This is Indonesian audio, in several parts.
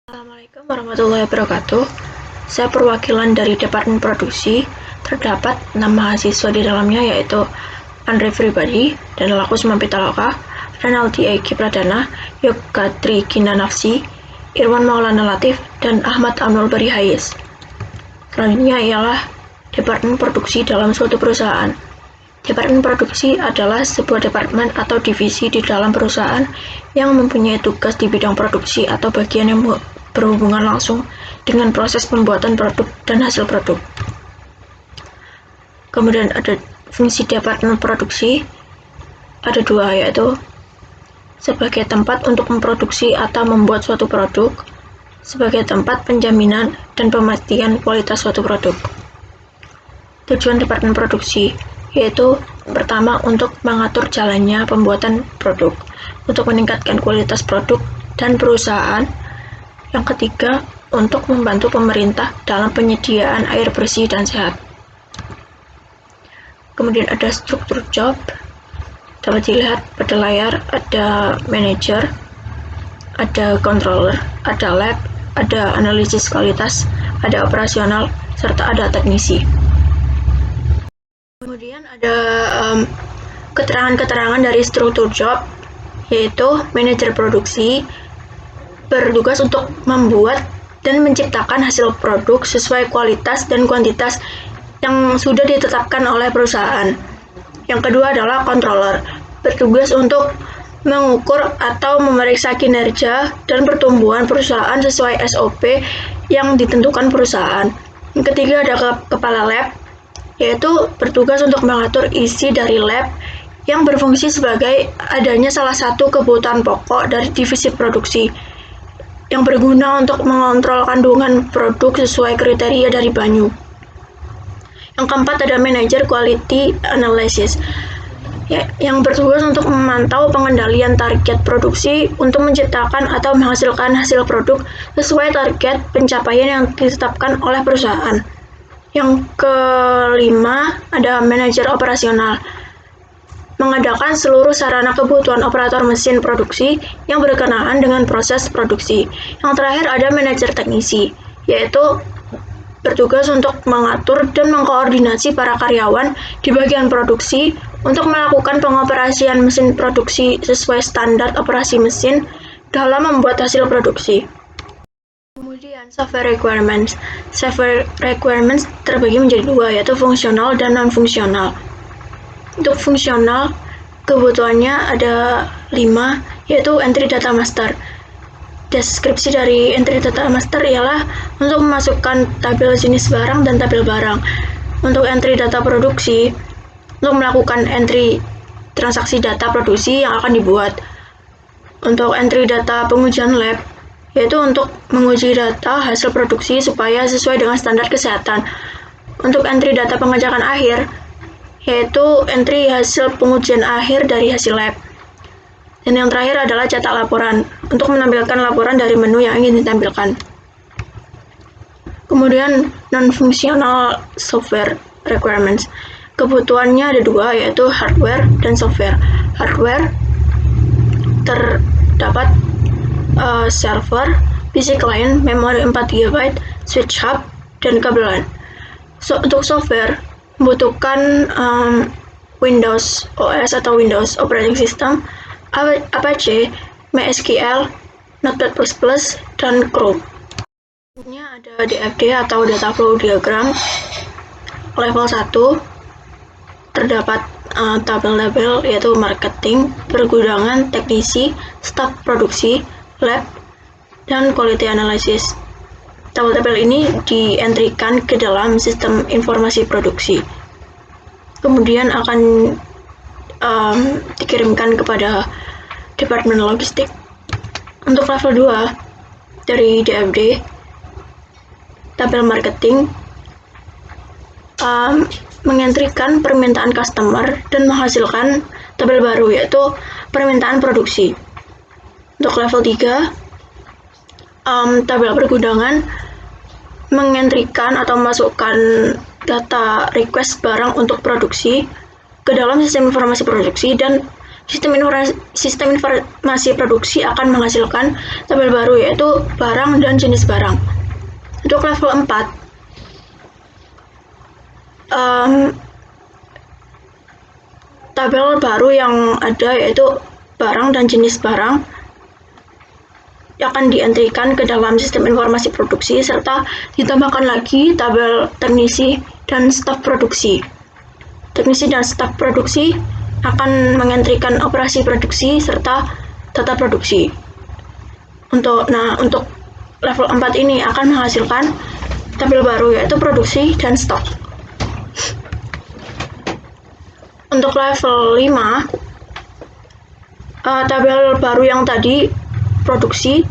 Assalamualaikum warahmatullahi wabarakatuh. Saya perwakilan dari Departemen Produksi. Terdapat 6 mahasiswa di dalamnya, yaitu Andre Pribadi, Daniel Kusuma Pitaloka, Renaldi Eki Pradana, Yoga Tri Kinanafsi, Irwan Maulana Latif, dan Ahmad Amnul Bari Hayes. Selanjutnya ialah Departemen Produksi dalam suatu perusahaan. Departemen produksi adalah sebuah departemen atau divisi di dalam perusahaan yang mempunyai tugas di bidang produksi atau bagian yang berhubungan langsung dengan proses pembuatan produk dan hasil produk. Kemudian ada fungsi departemen produksi, ada dua, yaitu sebagai tempat untuk memproduksi atau membuat suatu produk, sebagai tempat penjaminan dan pemastian kualitas suatu produk. Tujuan departemen produksi yaitu pertama untuk mengatur jalannya pembuatan produk, untuk meningkatkan kualitas produk dan perusahaan. Yang ketiga, untuk membantu pemerintah dalam penyediaan air bersih dan sehat. Kemudian ada struktur job, dapat dilihat pada layar, ada manager, ada controller, ada lab, ada analisis kualitas, ada operasional, serta ada teknisi. Kemudian ada keterangan-keterangan dari struktur job, yaitu manajer produksi bertugas untuk membuat dan menciptakan hasil produk sesuai kualitas dan kuantitas yang sudah ditetapkan oleh perusahaan. Yang kedua adalah controller, bertugas untuk mengukur atau memeriksa kinerja dan pertumbuhan perusahaan sesuai SOP yang ditentukan perusahaan. Yang ketiga ada kepala lab, yaitu bertugas untuk mengatur isi dari lab yang berfungsi sebagai adanya salah satu kebutuhan pokok dari divisi produksi yang berguna untuk mengontrol kandungan produk sesuai kriteria dari banyu. Yang keempat ada manajer quality analysis, yang bertugas untuk memantau pengendalian target produksi untuk menciptakan atau menghasilkan hasil produk sesuai target pencapaian yang ditetapkan oleh perusahaan. Yang kelima ada manajer operasional, mengadakan seluruh sarana kebutuhan operator mesin produksi yang berkenaan dengan proses produksi. Yang terakhir ada manajer teknisi, yaitu bertugas untuk mengatur dan mengkoordinasi para karyawan di bagian produksi untuk melakukan pengoperasian mesin produksi sesuai standar operasi mesin dalam membuat hasil produksi. Kemudian software requirements. Software requirements terbagi menjadi dua, yaitu fungsional dan non-fungsional. Untuk fungsional, kebutuhannya ada 5, yaitu entry data master. Deskripsi dari entry data master ialah untuk memasukkan tabel jenis barang dan tabel barang. Untuk entry data produksi, untuk melakukan entry transaksi data produksi yang akan dibuat. Untuk entry data pengujian lab, yaitu untuk menguji data hasil produksi supaya sesuai dengan standar kesehatan. Untuk entry data pengecekan akhir, yaitu entry hasil pengujian akhir dari hasil lab. Dan yang terakhir adalah cetak laporan, untuk menampilkan laporan dari menu yang ingin ditampilkan. Kemudian non-functional software requirements. Kebutuhannya ada dua, yaitu hardware dan software. Hardware terdapat server, PC client, memori 4 GB, switch hub, dan kabel LAN. Untuk software, membutuhkan Windows OS atau Windows Operating System, Apache, MySQL, Notepad++, dan Chrome. Berikutnya ada DFD atau Data Flow Diagram. Level 1, terdapat tabel-tabel, yaitu marketing, pergudangan, teknisi, staf produksi, lab, dan quality analysis. Tabel-tabel ini dientrikan ke dalam sistem informasi produksi. Kemudian akan dikirimkan kepada Departemen Logistik. Untuk level 2 dari DFD, tabel marketing mengentrikan permintaan customer dan menghasilkan tabel baru, yaitu permintaan produksi. Untuk level 3, tabel pergudangan mengentrikan atau masukkan data request barang untuk produksi ke dalam sistem informasi produksi dan Sistem informasi produksi akan menghasilkan tabel baru, yaitu barang dan jenis barang. Untuk level 4, tabel baru yang ada yaitu barang dan jenis barang akan dientrikan ke dalam sistem informasi produksi, serta ditambahkan lagi tabel teknisi dan staf produksi. Teknisi dan staf produksi akan mengentrikan operasi produksi serta data produksi. Untuk level 4 ini akan menghasilkan tabel baru, yaitu produksi dan stok. Untuk level 5, tabel baru yang tadi produksi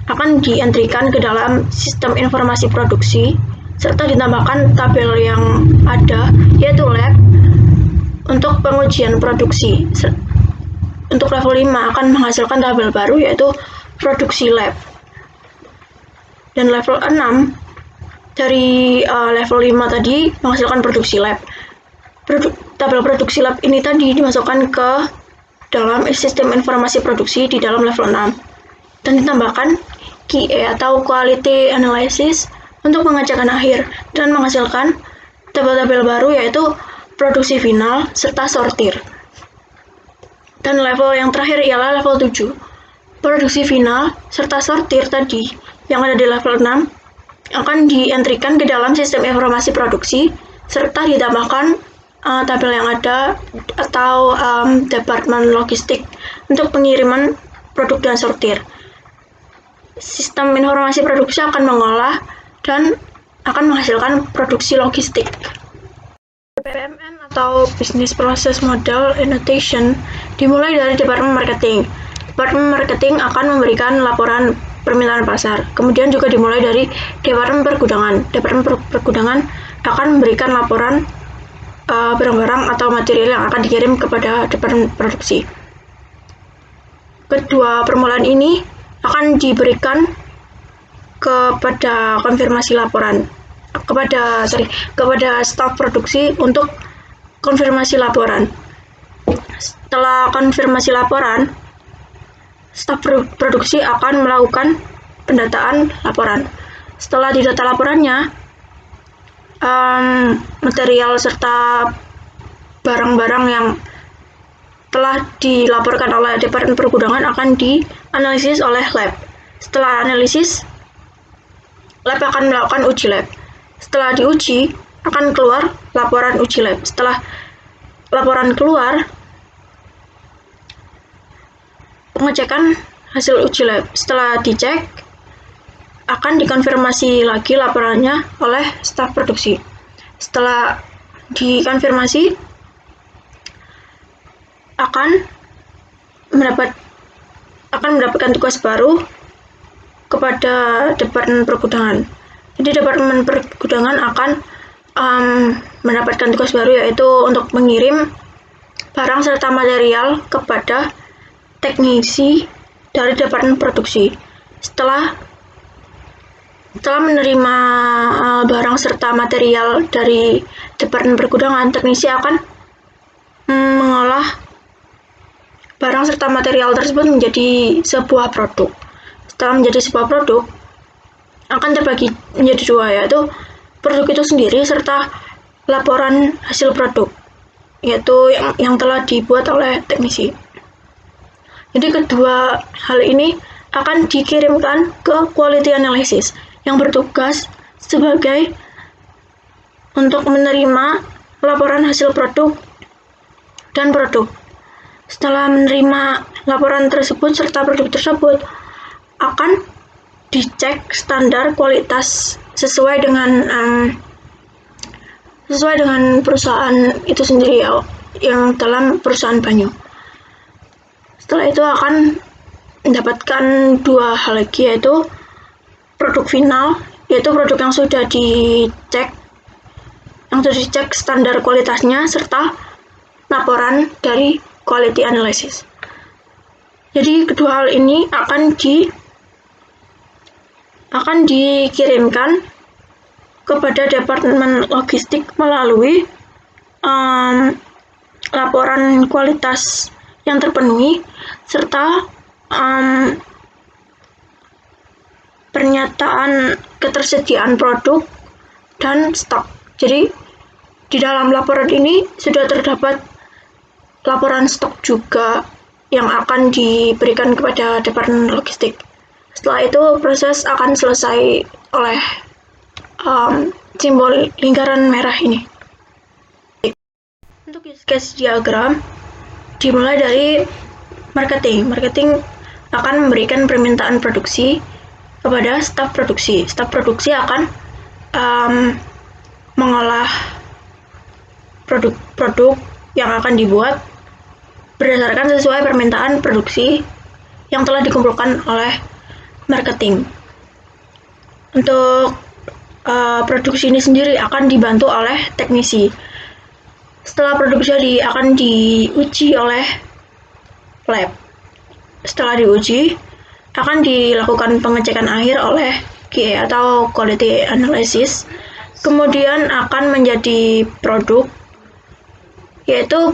akan dientrikan ke dalam sistem informasi produksi serta ditambahkan tabel yang ada, yaitu lab, untuk pengujian produksi. Untuk level 5 akan menghasilkan tabel baru, yaitu produksi lab. Dan level 6 dari level 5 tadi menghasilkan produksi lab. Tabel produksi lab ini tadi dimasukkan ke dalam sistem informasi produksi di dalam level 6 dan ditambahkan QA atau Quality Analysis untuk pengecekan akhir dan menghasilkan tabel-tabel baru, yaitu produksi final serta sortir. Dan level yang terakhir ialah level 7. Produksi final serta sortir tadi yang ada di level 6 akan dientrikan ke dalam sistem informasi produksi serta ditambahkan tabel yang ada atau departemen logistik untuk pengiriman produk dan sortir. Sistem informasi produksi akan mengolah dan akan menghasilkan produksi logistik. PMM atau Business Process Model Annotation dimulai dari Departemen Marketing. Departemen Marketing akan memberikan laporan permintaan pasar. Kemudian juga dimulai dari Departemen Pergudangan. Departemen Pergudangan akan memberikan laporan barang-barang atau material yang akan dikirim kepada Departemen Produksi. Kedua permulaan ini akan diberikan kepada konfirmasi laporan, kepada staf produksi untuk konfirmasi laporan. Setelah konfirmasi laporan, staf produksi akan melakukan pendataan laporan. Setelah didata laporannya, material serta barang-barang yang telah dilaporkan oleh Departemen Pergudangan akan dianalisis oleh lab. Setelah analisis, lab akan melakukan uji lab. Setelah diuji, akan keluar laporan uji lab. Setelah laporan keluar, pengecekan hasil uji lab. Setelah dicek, akan dikonfirmasi lagi laporannya oleh staf produksi. Setelah dikonfirmasi, akan mendapatkan tugas baru kepada Departemen Pergudangan. Jadi Departemen Pergudangan akan mendapatkan tugas baru, yaitu untuk mengirim barang serta material kepada teknisi dari Departemen Produksi. Setelah menerima barang serta material dari Departemen Pergudangan, teknisi akan mengolah barang serta material tersebut menjadi sebuah produk. Setelah menjadi sebuah produk, akan terbagi menjadi dua, yaitu produk itu sendiri serta laporan hasil produk, yaitu yang telah dibuat oleh teknisi. Jadi kedua hal ini akan dikirimkan ke Quality Analysis yang bertugas sebagai untuk menerima laporan hasil produk dan produk. Setelah menerima laporan tersebut serta produk tersebut, akan dicek standar kualitas sesuai dengan perusahaan itu sendiri, yang dalam perusahaan banyu. Setelah itu akan mendapatkan dua hal lagi, yaitu produk final, yaitu produk yang sudah dicek standar kualitasnya, serta laporan dari Quality Analysis. Jadi kedua hal ini akan dikirimkan kepada Departemen Logistik melalui laporan kualitas yang terpenuhi, serta pernyataan ketersediaan produk dan stok. Jadi di dalam laporan ini sudah terdapat laporan stok juga yang akan diberikan kepada Departemen Logistik. Setelah itu proses akan selesai oleh simbol lingkaran merah ini. Untuk use case diagram dimulai dari marketing. Marketing akan memberikan permintaan produksi kepada staf produksi. Staf produksi akan mengolah produk-produk yang akan dibuat berdasarkan sesuai permintaan produksi yang telah dikumpulkan oleh marketing. Untuk produksi ini sendiri akan dibantu oleh teknisi. Setelah produksi jadi akan diuji oleh lab. Setelah diuji, akan dilakukan pengecekan akhir oleh QA atau Quality Analysis. Kemudian akan menjadi produk, yaitu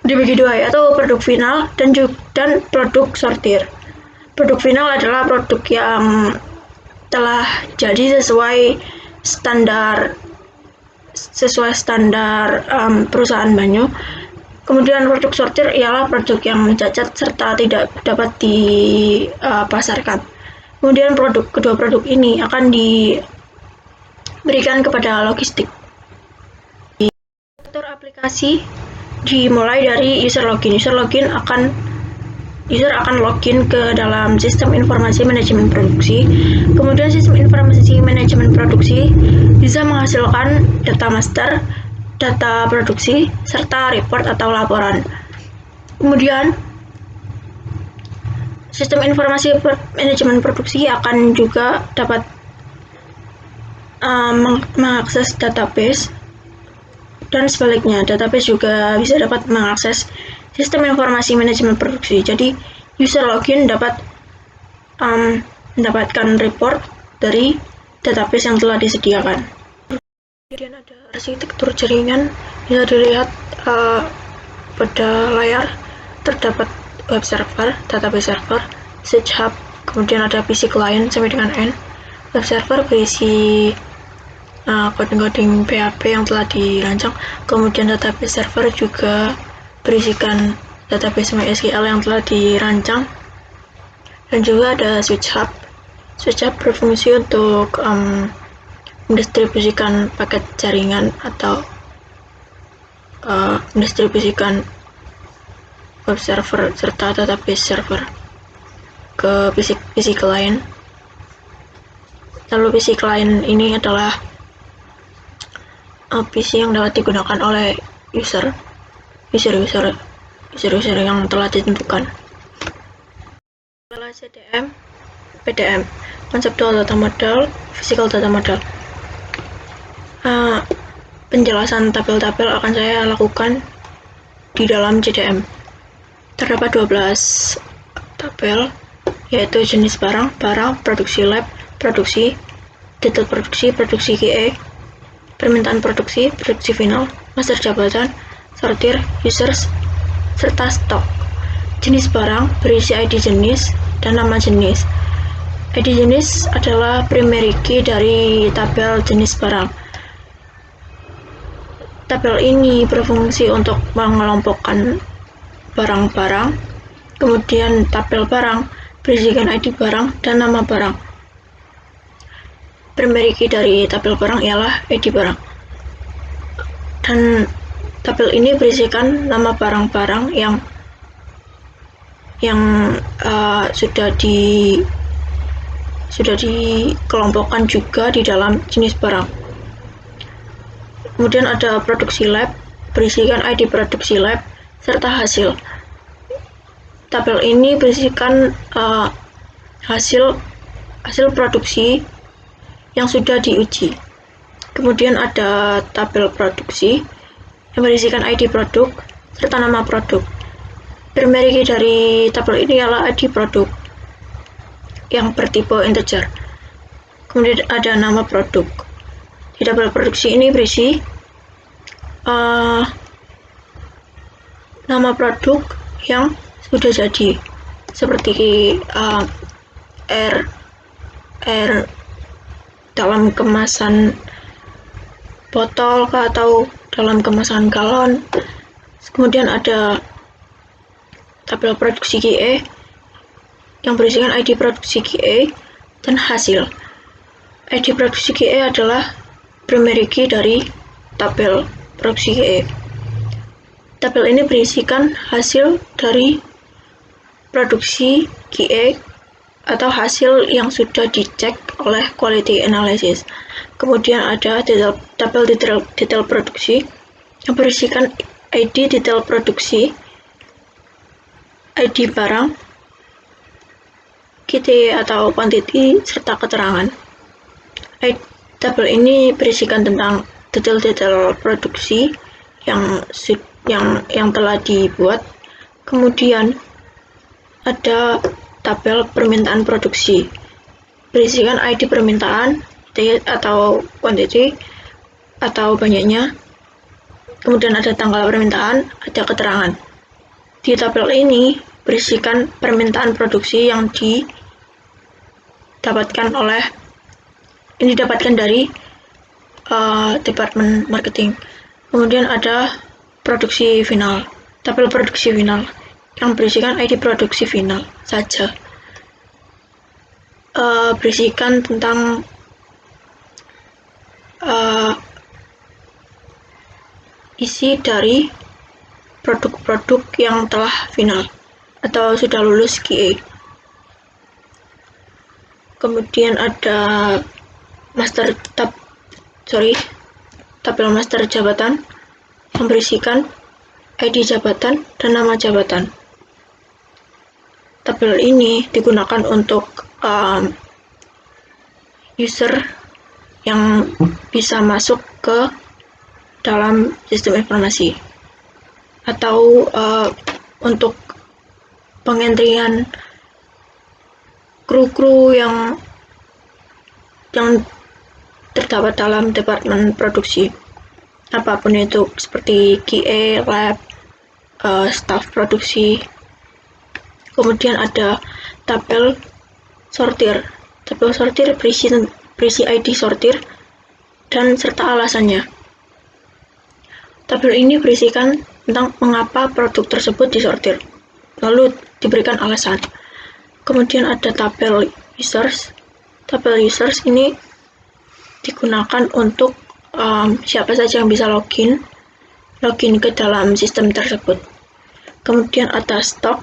dibagi dua, yaitu produk final dan produk sortir. Produk final adalah produk yang telah jadi sesuai standar perusahaan Banyu. Kemudian produk sortir ialah produk yang cacat serta tidak dapat dipasarkan. Kemudian kedua produk ini akan diberikan kepada logistik. Struktur aplikasi dimulai dari user login. User akan login ke dalam sistem informasi manajemen produksi. Kemudian sistem informasi manajemen produksi bisa menghasilkan data master, data produksi, serta report atau laporan. Kemudian sistem informasi manajemen produksi akan juga dapat mengakses database, dan sebaliknya database juga bisa dapat mengakses sistem informasi manajemen produksi. Jadi user login dapat mendapatkan report dari database yang telah disediakan. Kemudian ada arsitektur jaringan, bisa dilihat pada layar. Terdapat web server, database server, switch hub, kemudian ada PC client sampai dengan N. Web server berisi coding-coding PHP yang telah dirancang, kemudian database server juga berisikan database MySQL yang telah dirancang, dan juga ada switch hub. Switch hub berfungsi untuk mendistribusikan paket jaringan atau mendistribusikan web server serta database server ke PC client. Lalu PC client ini adalah PC yang dapat digunakan oleh user yang telah ditentukan. Adalah CDM, PDM, Conceptual Data Model, Physical Data Model. Penjelasan tabel-tabel akan saya lakukan di dalam CDM. Terdapat 12 tabel, yaitu jenis barang, produksi lab, produksi, detail produksi, produksi QA, permintaan produksi, produksi final, master jabatan, sortir, users, serta stok. Jenis barang berisi ID jenis dan nama jenis. ID jenis adalah primary key dari tabel jenis barang. Tabel ini berfungsi untuk mengelompokkan barang-barang. Kemudian tabel barang berisikan ID barang dan nama barang. Primary key dari tabel barang ialah ID barang. Dan tabel ini berisikan nama barang-barang yang sudah dikelompokkan juga di dalam jenis barang. Kemudian ada produksi lab, berisikan ID produksi lab serta hasil. Tabel ini berisikan hasil produksi yang sudah diuji. Kemudian ada tabel produksi yang berisikan ID produk serta nama produk. Primary key dari tabel ini adalah ID produk yang bertipe integer. Kemudian ada nama produk. Di tabel produksi ini berisi nama produk yang sudah jadi, seperti air dalam kemasan botol atau dalam kemasan galon. Kemudian ada tabel produksi QA yang berisikan ID produksi QA dan hasil. ID produksi QA adalah primary key dari tabel produksi QA. Tabel ini berisikan hasil dari produksi QA atau hasil yang sudah dicek oleh quality analysis. Kemudian ada tabel detail produksi yang berisikan ID detail produksi, ID barang, quantity atau quantity, serta keterangan. Tabel ini berisikan tentang detail-detail produksi yang telah dibuat. Kemudian ada tabel permintaan produksi, berisikan ID permintaan atau quantity atau banyaknya. Kemudian ada tanggal permintaan, ada keterangan. Di tabel ini berisikan permintaan produksi yang didapatkan dari departemen marketing. Kemudian ada produksi final, tabel produksi final yang berisikan ID produksi final saja. Berisikan tentang isi dari produk-produk yang telah final atau sudah lulus QA. Kemudian ada tabel master jabatan yang berisikan ID jabatan dan nama jabatan. Tabel ini digunakan untuk user yang bisa masuk ke dalam sistem informasi, atau untuk pengentrian kru yang terdapat dalam departemen produksi, apapun itu, seperti QA, lab, staff produksi. Kemudian ada tabel sortir. Tabel sortir berisi ID sortir dan serta alasannya. Tabel ini berisikan tentang mengapa produk tersebut disortir, lalu diberikan alasan. Kemudian ada tabel users. Tabel users ini digunakan untuk siapa saja yang bisa login ke dalam sistem tersebut. Kemudian ada stok.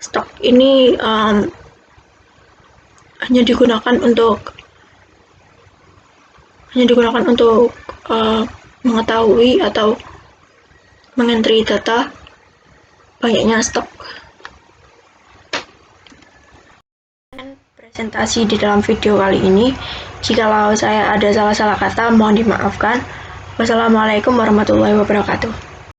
Stok ini hanya digunakan untuk mengetahui atau mengentri data banyaknya stok. Presentasi di dalam video kali ini. Jikalau saya ada salah-salah kata, mohon dimaafkan. Wassalamualaikum warahmatullahi wabarakatuh.